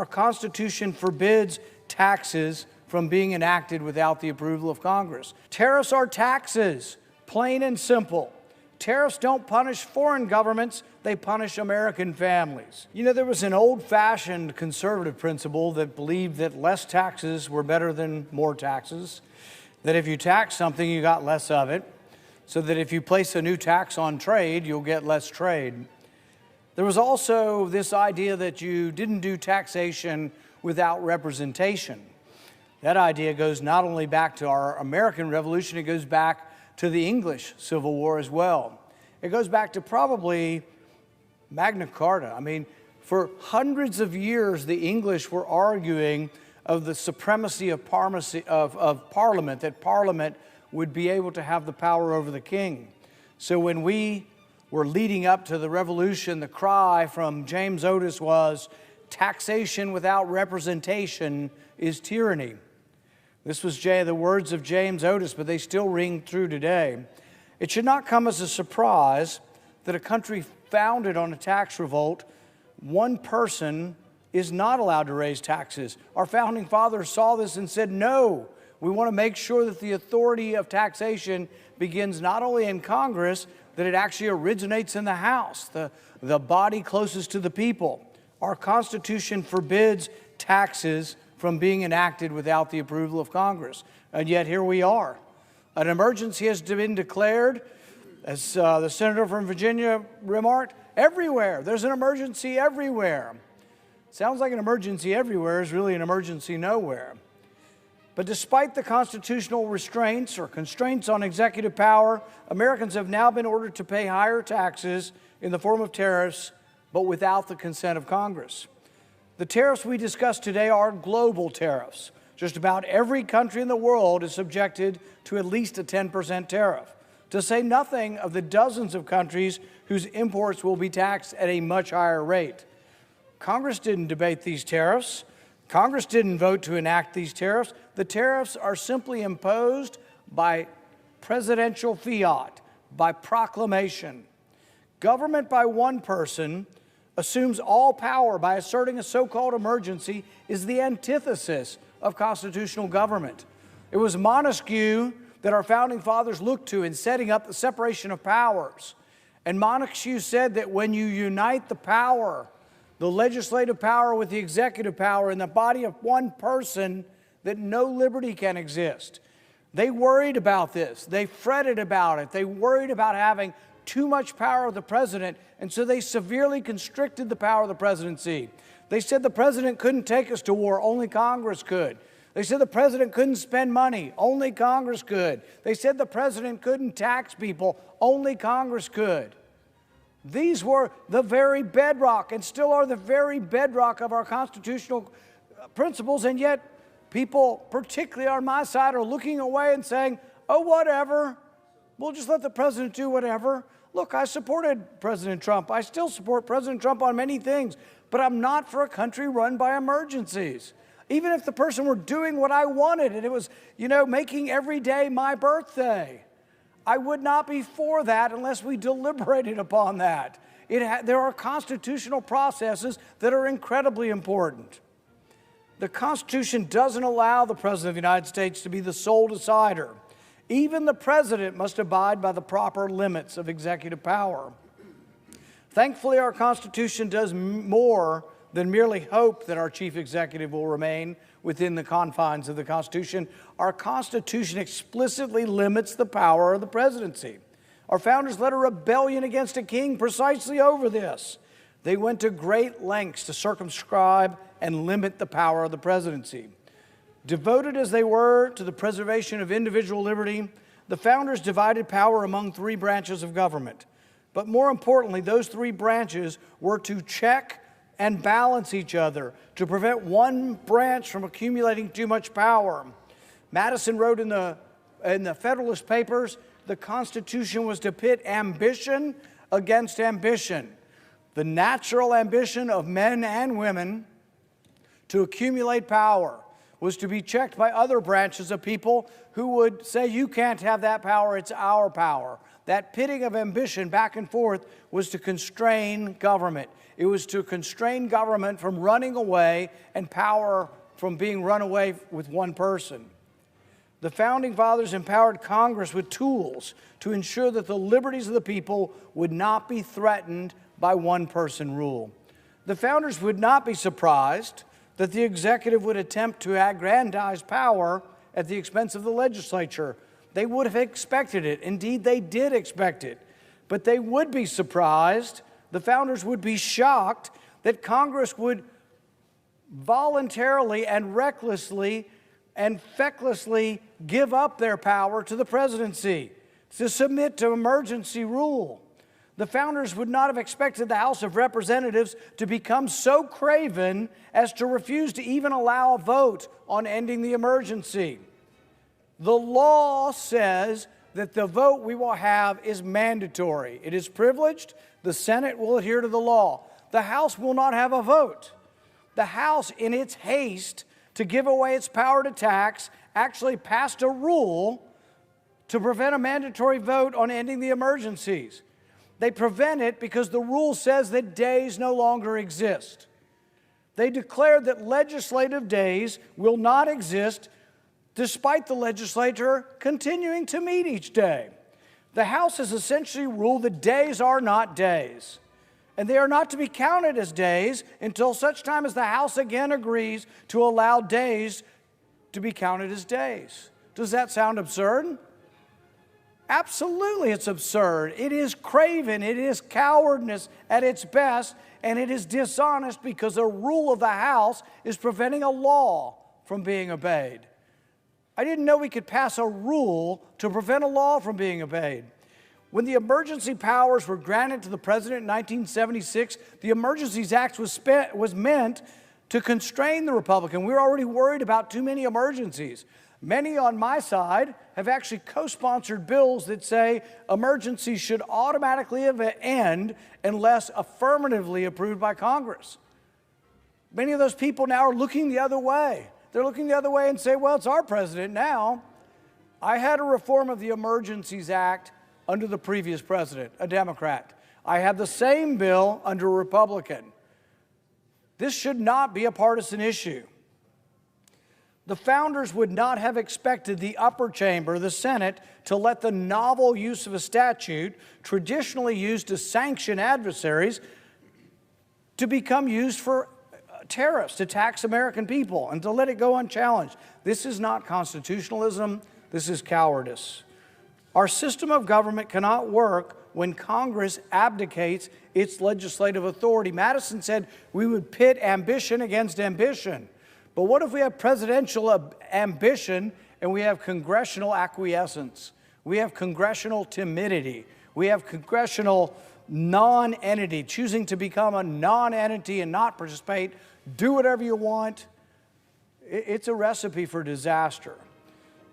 Our Constitution forbids taxes from being enacted without the approval of Congress. Tariffs are taxes, plain and simple. Tariffs don't punish foreign governments, they punish American families. You know, there was an old-fashioned conservative principle that believed that less taxes were better than more taxes, that if you tax something, you got less of it, so that if you place a new tax on trade, you'll get less trade. There was also this idea that you didn't do taxation without representation. That idea goes not only back to our American Revolution, it goes back to the English Civil War as well. It goes back to probably Magna Carta. I mean, for hundreds of years, the English were arguing of the supremacy of Parliament, that Parliament would be able to have the power over the king. So when we were leading up to the Revolution, the cry from James Otis was, "Taxation without representation is tyranny." This was the words of James Otis, but they still ring true today. It should not come as a surprise that a country founded on a tax revolt, one person is not allowed to raise taxes. Our founding fathers saw this and said, no, we want to make sure that the authority of taxation begins not only in Congress, that it actually originates in the House, the body closest to the people. Our Constitution forbids taxes from being enacted without the approval of Congress. And yet here we are. An emergency has been declared, as the senator from Virginia remarked, everywhere. There's an emergency everywhere. Sounds like an emergency everywhere is really an emergency nowhere. But despite the constitutional restraints or constraints on executive power, Americans have now been ordered to pay higher taxes in the form of tariffs, but without the consent of Congress. The tariffs we discuss today are global tariffs. Just about every country in the world is subjected to at least a 10% tariff, to say nothing of the dozens of countries whose imports will be taxed at a much higher rate. Congress didn't debate these tariffs. Congress didn't vote to enact these tariffs. The tariffs are simply imposed by presidential fiat, by proclamation. Government by one person assumes all power by asserting a so-called emergency is the antithesis of constitutional government. It was Montesquieu that our founding fathers looked to in setting up the separation of powers. And Montesquieu said that when you unite the power, the legislative power with the executive power in the body of one person, that no liberty can exist. They worried about this. They fretted about it. They worried about having too much power of the president, and so they severely constricted the power of the presidency. They said the president couldn't take us to war, only Congress could. They said the president couldn't spend money, only Congress could. They said the president couldn't tax people, only Congress could. These were the very bedrock, and still are the very bedrock of our constitutional principles, and yet people, particularly on my side, are looking away and saying, oh, whatever. We'll just let the president do whatever. Look, I supported President Trump. I still support President Trump on many things, but I'm not for a country run by emergencies. Even if the person were doing what I wanted and it was, making every day my birthday, I would not be for that unless we deliberated upon that. There are constitutional processes that are incredibly important. The Constitution doesn't allow the President of the United States to be the sole decider. Even the president must abide by the proper limits of executive power. Thankfully, our Constitution does more than merely hope that our chief executive will remain within the confines of the Constitution. Our Constitution explicitly limits the power of the presidency. Our founders led a rebellion against a king precisely over this. They went to great lengths to circumscribe and limit the power of the presidency. Devoted as they were to the preservation of individual liberty, the founders divided power among three branches of government. But more importantly, those three branches were to check and balance each other to prevent one branch from accumulating too much power. Madison wrote in the Federalist Papers, the Constitution was to pit ambition against ambition. The natural ambition of men and women to accumulate power was to be checked by other branches of people who would say, you can't have that power, it's our power. That pitting of ambition back and forth was to constrain government. It was to constrain government from running away and power from being run away with one person. The Founding Fathers empowered Congress with tools to ensure that the liberties of the people would not be threatened by one-person rule. The Founders would not be surprised that the executive would attempt to aggrandize power at the expense of the legislature. They would have expected it. Indeed, they did expect it. But they would be surprised, the Founders would be shocked that Congress would voluntarily and recklessly and fecklessly give up their power to the presidency, to submit to emergency rule. The Founders would not have expected the House of Representatives to become so craven as to refuse to even allow a vote on ending the emergency. The law says that the vote we will have is mandatory. It is privileged. The Senate will adhere to the law. The House will not have a vote. The House, in its haste to give away its power to tax, actually passed a rule to prevent a mandatory vote on ending the emergencies. They prevent it because the rule says that days no longer exist. They declared that legislative days will not exist despite the legislature continuing to meet each day. The House has essentially ruled that days are not days, and they are not to be counted as days until such time as the House again agrees to allow days to be counted as days. Does that sound absurd? Absolutely, it's absurd. It is craven, it is cowardness at its best, and it is dishonest because a rule of the House is preventing a law from being obeyed. I didn't know we could pass a rule to prevent a law from being obeyed. When the emergency powers were granted to the president in 1976, the Emergencies Act was meant to constrain the Republican. We were already worried about too many emergencies. Many on my side have actually co-sponsored bills that say emergencies should automatically end unless affirmatively approved by Congress. Many of those people now are looking the other way. They're looking the other way and say, well, it's our president now. I had a reform of the Emergencies Act under the previous president, a Democrat. I had the same bill under a Republican. This should not be a partisan issue. The Founders would not have expected the upper chamber, the Senate, to let the novel use of a statute traditionally used to sanction adversaries to become used for tariffs, to tax American people, and to let it go unchallenged. This is not constitutionalism. This is cowardice. Our system of government cannot work when Congress abdicates its legislative authority. Madison said we would pit ambition against ambition. But what if we have presidential ambition and we have congressional acquiescence? We have congressional timidity. We have congressional non-entity, choosing to become a non-entity and not participate, do whatever you want. It's a recipe for disaster.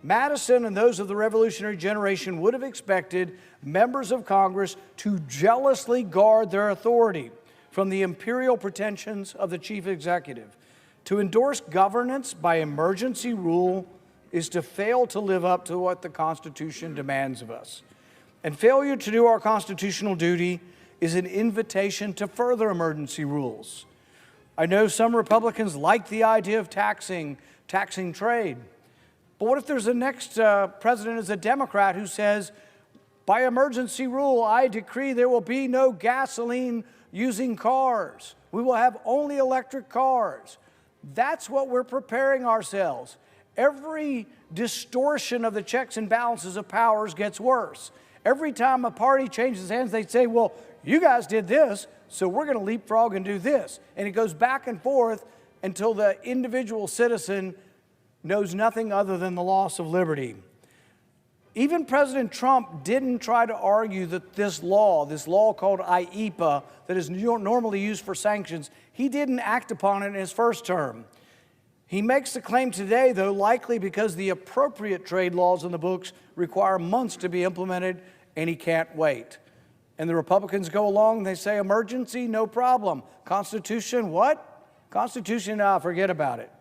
Madison and those of the revolutionary generation would have expected members of Congress to jealously guard their authority from the imperial pretensions of the chief executive. To endorse governance by emergency rule is to fail to live up to what the Constitution demands of us. And failure to do our constitutional duty is an invitation to further emergency rules. I know some Republicans like the idea of taxing trade. But what if there's a next president is a Democrat who says, by emergency rule, I decree there will be no gasoline using cars. We will have only electric cars. That's what we're preparing ourselves. Every distortion of the checks and balances of powers gets worse. Every time a party changes hands, they say, well, you guys did this, so we're going to leapfrog and do this. And it goes back and forth until the individual citizen knows nothing other than the loss of liberty. Even President Trump didn't try to argue that this law called IEPA, that is normally used for sanctions, he didn't act upon it in his first term. He makes the claim today, though, likely because the appropriate trade laws in the books require months to be implemented, and he can't wait. And the Republicans go along and they say, emergency, no problem. Constitution, what? Constitution, forget about it.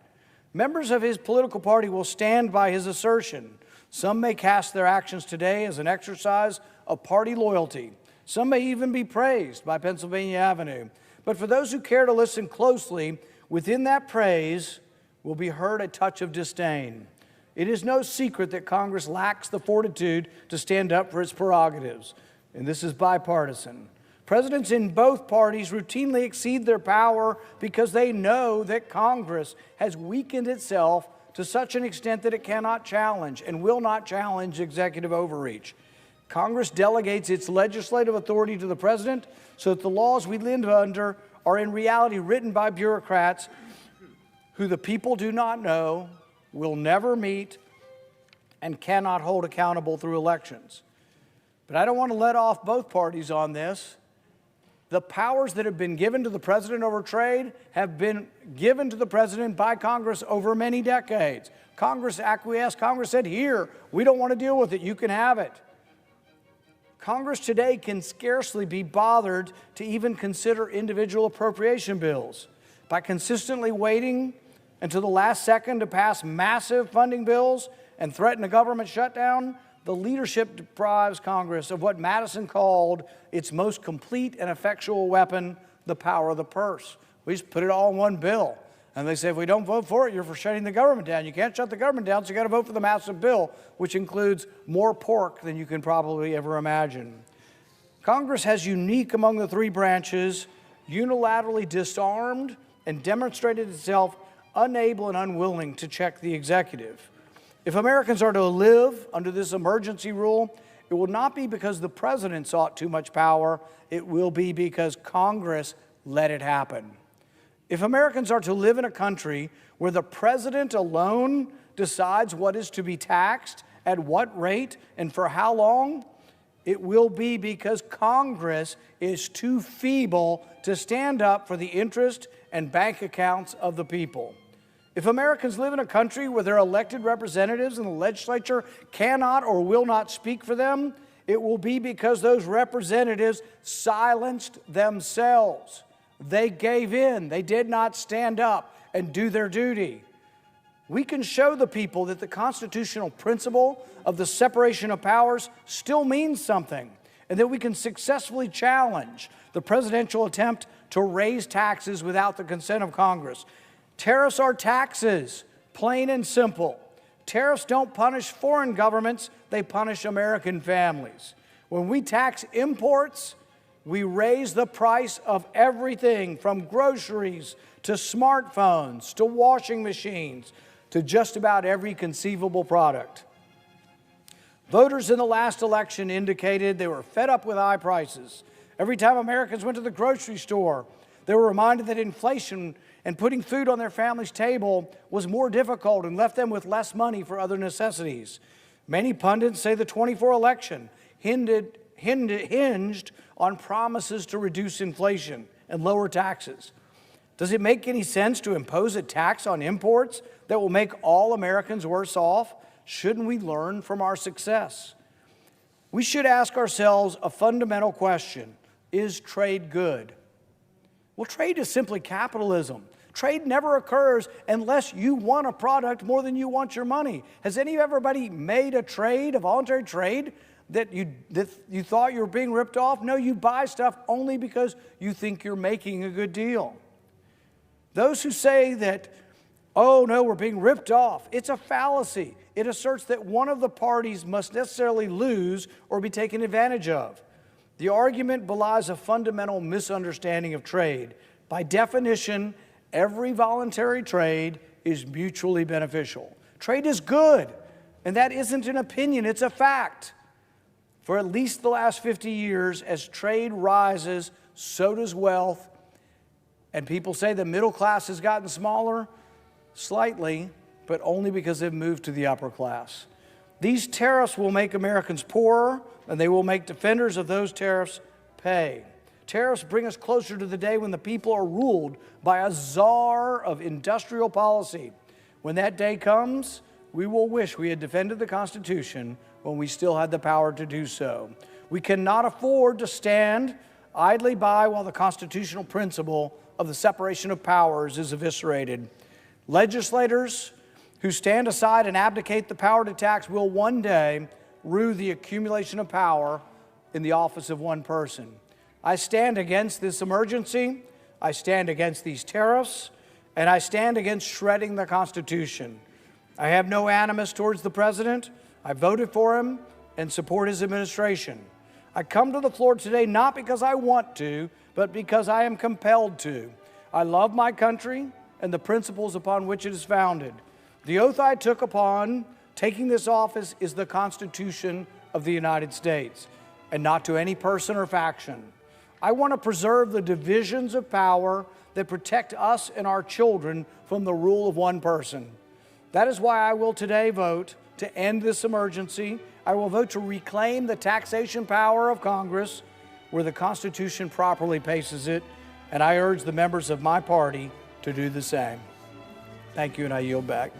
Members of his political party will stand by his assertion. Some may cast their actions today as an exercise of party loyalty. Some may even be praised by Pennsylvania Avenue. But for those who care to listen closely, within that praise will be heard a touch of disdain. It is no secret that Congress lacks the fortitude to stand up for its prerogatives, and this is bipartisan. Presidents in both parties routinely exceed their power because they know that Congress has weakened itself to such an extent that it cannot challenge and will not challenge executive overreach. Congress delegates its legislative authority to the president so that the laws we live under are in reality written by bureaucrats who the people do not know, will never meet, and cannot hold accountable through elections. But I don't want to let off both parties on this. The powers that have been given to the president over trade have been given to the president by Congress over many decades. Congress acquiesced. Congress said, here, we don't want to deal with it. You can have it. Congress today can scarcely be bothered to even consider individual appropriation bills. By consistently waiting until the last second to pass massive funding bills and threaten a government shutdown, the leadership deprives Congress of what Madison called its most complete and effectual weapon, the power of the purse. We just put it all in one bill. And they say, if we don't vote for it, you're for shutting the government down. You can't shut the government down, so you got to vote for the massive bill, which includes more pork than you can probably ever imagine. Congress has unique among the three branches, unilaterally disarmed and demonstrated itself unable and unwilling to check the executive. If Americans are to live under this emergency rule, it will not be because the president sought too much power. It will be because Congress let it happen. If Americans are to live in a country where the president alone decides what is to be taxed, at what rate, and for how long, it will be because Congress is too feeble to stand up for the interest and bank accounts of the people. If Americans live in a country where their elected representatives in the legislature cannot or will not speak for them, it will be because those representatives silenced themselves. They gave in. They did not stand up and do their duty. We can show the people that the constitutional principle of the separation of powers still means something, and that we can successfully challenge the presidential attempt to raise taxes without the consent of Congress. Tariffs are taxes, plain and simple. Tariffs don't punish foreign governments, they punish American families. When we tax imports, we raise the price of everything from groceries to smartphones to washing machines to just about every conceivable product. Voters in the last election indicated they were fed up with high prices. Every time Americans went to the grocery store, they were reminded that inflation and putting food on their family's table was more difficult and left them with less money for other necessities. Many pundits say the 24 election hinged on promises to reduce inflation and lower taxes. Does it make any sense to impose a tax on imports that will make all Americans worse off? Shouldn't we learn from our success? We should ask ourselves a fundamental question: is trade good? Well, trade is simply capitalism. Trade never occurs unless you want a product more than you want your money. Has anybody made a trade, a voluntary trade, that you thought you were being ripped off? No, you buy stuff only because you think you're making a good deal. Those who say that, oh no, we're being ripped off, it's a fallacy. It asserts that one of the parties must necessarily lose or be taken advantage of. The argument belies a fundamental misunderstanding of trade. By definition, every voluntary trade is mutually beneficial. Trade is good, and that isn't an opinion, it's a fact. For at least the last 50 years, as trade rises, so does wealth. And people say the middle class has gotten smaller, slightly, but only because they've moved to the upper class. These tariffs will make Americans poorer, and they will make defenders of those tariffs pay. Tariffs bring us closer to the day when the people are ruled by a czar of industrial policy. When that day comes, we will wish we had defended the Constitution when we still had the power to do so. We cannot afford to stand idly by while the constitutional principle of the separation of powers is eviscerated. Legislators who stand aside and abdicate the power to tax will one day rue the accumulation of power in the office of one person. I stand against this emergency, I stand against these tariffs, and I stand against shredding the Constitution. I have no animus towards the President. I voted for him and support his administration. I come to the floor today not because I want to, but because I am compelled to. I love my country and the principles upon which it is founded. The oath I took upon taking this office is the Constitution of the United States, and not to any person or faction. I want to preserve the divisions of power that protect us and our children from the rule of one person. That is why I will today vote to end this emergency. I will vote to reclaim the taxation power of Congress where the Constitution properly places it, and I urge the members of my party to do the same. Thank you, and I yield back.